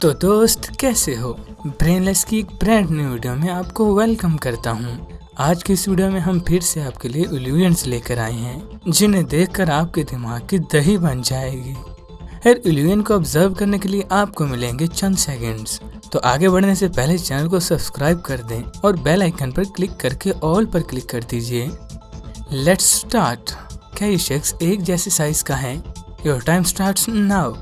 तो दोस्त कैसे हो। ब्रेनलेस की एक ब्रांड न्यू वीडियो में आपको वेलकम करता हूँ। आज की इस वीडियो में हम फिर से आपके लिए इल्यूजन्स लेकर आए हैं जिन्हें देखकर आपके दिमाग की दही बन जाएगी। हर इल्यूजन को ऑब्जर्व करने के लिए आपको मिलेंगे चंद सेकंड्स। तो आगे बढ़ने से पहले चैनल को सब्सक्राइब कर दें और बेल आइकन पर क्लिक करके ऑल पर क्लिक कर दीजिए। Let's start. क्या ये शख्स एक जैसे साइज का है? Your time starts now.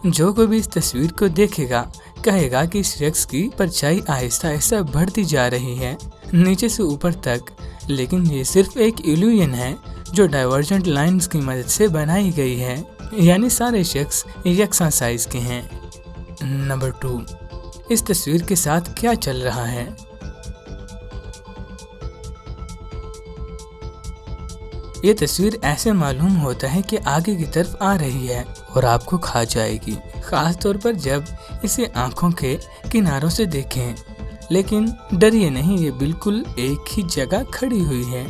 जो कोई भी इस तस्वीर को देखेगा कहेगा कि इस शख्स की परछाई आहिस्ता आहिस्ता बढ़ती जा रही है नीचे से ऊपर तक, लेकिन ये सिर्फ एक इल्यूजन है जो डाइवर्जेंट लाइंस की मदद से बनाई गई है, यानी सारे शख्स यकसा साइज के हैं। नंबर 2, इस तस्वीर के साथ क्या चल रहा है? ये तस्वीर ऐसे मालूम होता है कि आगे की तरफ आ रही है और आपको खा जाएगी, खास तौर पर जब इसे आंखों के किनारों से देखें। लेकिन डरिए नहीं, ये बिल्कुल एक ही जगह खड़ी हुई है।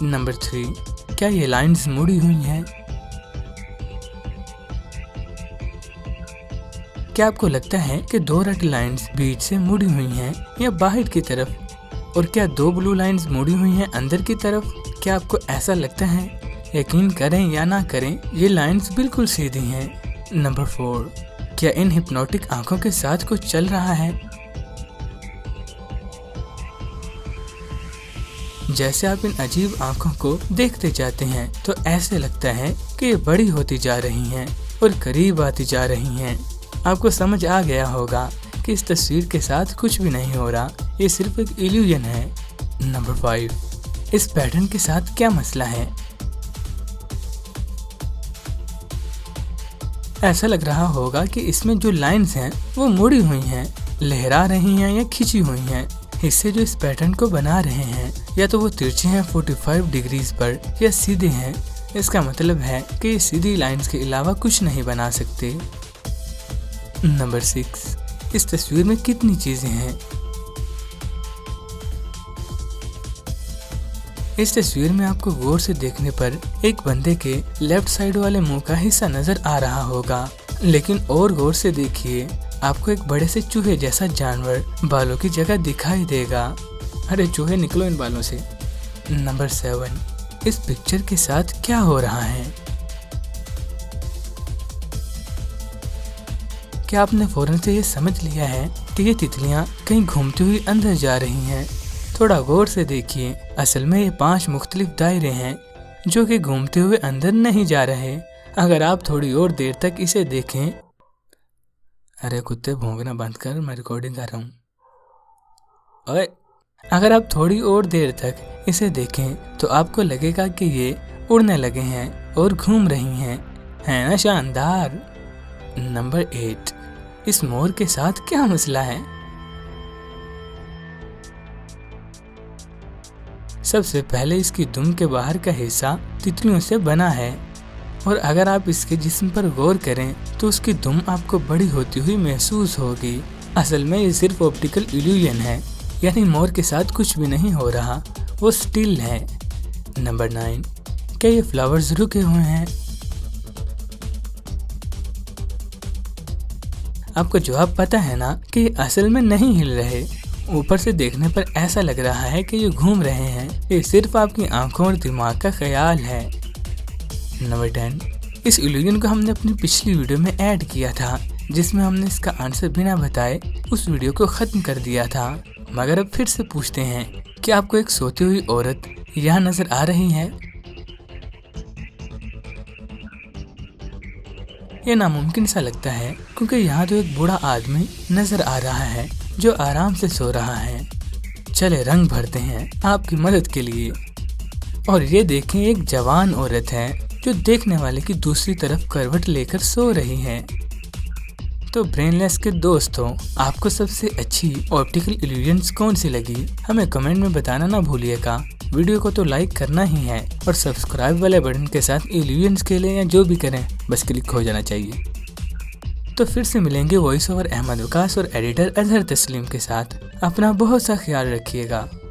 नंबर 3, क्या ये लाइंस मुड़ी हुई हैं? क्या आपको लगता है कि 2 रेड लाइंस बीच से मुड़ी हुई हैं या बाहर की तरफ? और क्या 2 ब्लू लाइंस मुड़ी हुई हैं अंदर की तरफ? क्या आपको ऐसा लगता है? यकीन करें या ना करें, ये लाइंस बिल्कुल सीधी हैं। नंबर 4, क्या इन हिप्नोटिक आंखों के साथ कुछ चल रहा है? जैसे आप इन अजीब आंखों को देखते जाते हैं तो ऐसे लगता है कि ये बड़ी होती जा रही हैं और करीब आती जा रही हैं। आपको समझ आ गया होगा कि इस तस्वीर के साथ कुछ भी नहीं हो रहा, ये सिर्फ एक इल्यूजन है। नंबर 5, इस पैटर्न के साथ क्या मसला है? ऐसा लग रहा होगा कि इसमें जो लाइंस हैं वो मुड़ी हुई हैं, लहरा रही हैं या खिंची हुई हैं। हिस्से जो इस पैटर्न को बना रहे हैं या तो वो तिरछे हैं 45 डिग्रीज पर या सीधे हैं। इसका मतलब है कि ये सीधी लाइंस के अलावा कुछ नहीं बना सकते। नंबर 6, इस तस्वीर में कितनी चीजें हैं? इस तस्वीर में आपको गौर से देखने पर एक बंदे के लेफ्ट साइड वाले मुंह का हिस्सा नजर आ रहा होगा, लेकिन और गौर से देखिए, आपको एक बड़े से चूहे जैसा जानवर बालों की जगह दिखाई देगा। अरे चूहे निकलो इन बालों से। नंबर 7, इस पिक्चर के साथ क्या हो रहा है? क्या आपने फौरन से ये समझ लिया है कि ये तितलियां कहीं घूमती हुई अंदर जा रही हैं? थोड़ा गौर से देखिए, असल में ये 5 मुख्तलिफ दायरे हैं जो कि घूमते हुए अंदर नहीं जा रहे। अगर आप थोड़ी और देर तक इसे देखें, अरे कुत्ते भौंकना बंद कर, मैं रिकॉर्डिंग कर रहा हूँ। ओए, अगर आप थोड़ी और देर तक इसे देखें तो आपको लगेगा कि ये उड़ने लगे हैं और घूम रही हैं। है ना शानदार? नंबर 8, इस मोर के साथ क्या मसला है? सबसे पहले इसकी दुम के बाहर का हिस्सा तितलियों से बना है और अगर आप इसके जिस्म पर गौर करें तो उसकी दुम आपको बड़ी होती हुई महसूस होगी। असल में ये सिर्फ ऑप्टिकल इल्यूजन है, यानी मोर के साथ कुछ भी नहीं हो रहा, वो स्टिल है। नंबर 9, क्या ये फ्लावर्स रुके हुए हैं? आपको जवाब पता है ना कि ये असल में नहीं हिल रहे। ऊपर से देखने पर ऐसा लग रहा है कि ये घूम रहे हैं, ये सिर्फ आपकी आंखों और दिमाग का ख्याल है। नंबर 10, इस इल्यूजन को हमने अपनी पिछली वीडियो में ऐड किया था जिसमें हमने इसका आंसर बिना बताए उस वीडियो को खत्म कर दिया था, मगर अब फिर से पूछते हैं कि आपको एक सोती हुई औरत यहाँ नजर आ रही है? ये नामुमकिन सा लगता है क्योंकि यहाँ तो एक बूढ़ा आदमी नजर आ रहा है जो आराम से सो रहा है। चले रंग भरते हैं आपकी मदद के लिए। और ये देखें, एक जवान औरत है जो देखने वाले की दूसरी तरफ करवट लेकर सो रही है। तो ब्रेनलेस के दोस्तों, आपको सबसे अच्छी ऑप्टिकल इल्यूजन्स कौन सी लगी? हमें कमेंट में बताना ना भूलिएगा। वीडियो को तो लाइक करना ही है और सब्सक्राइब वाले बटन के साथ इल्यूजन्स के लिए या जो भी करें बस क्लिक हो जाना चाहिए। तो फिर से मिलेंगे वॉइस ओवर अहमद वकास और एडिटर अजहर तस्लीम के साथ। अपना बहुत सा ख्याल रखिएगा।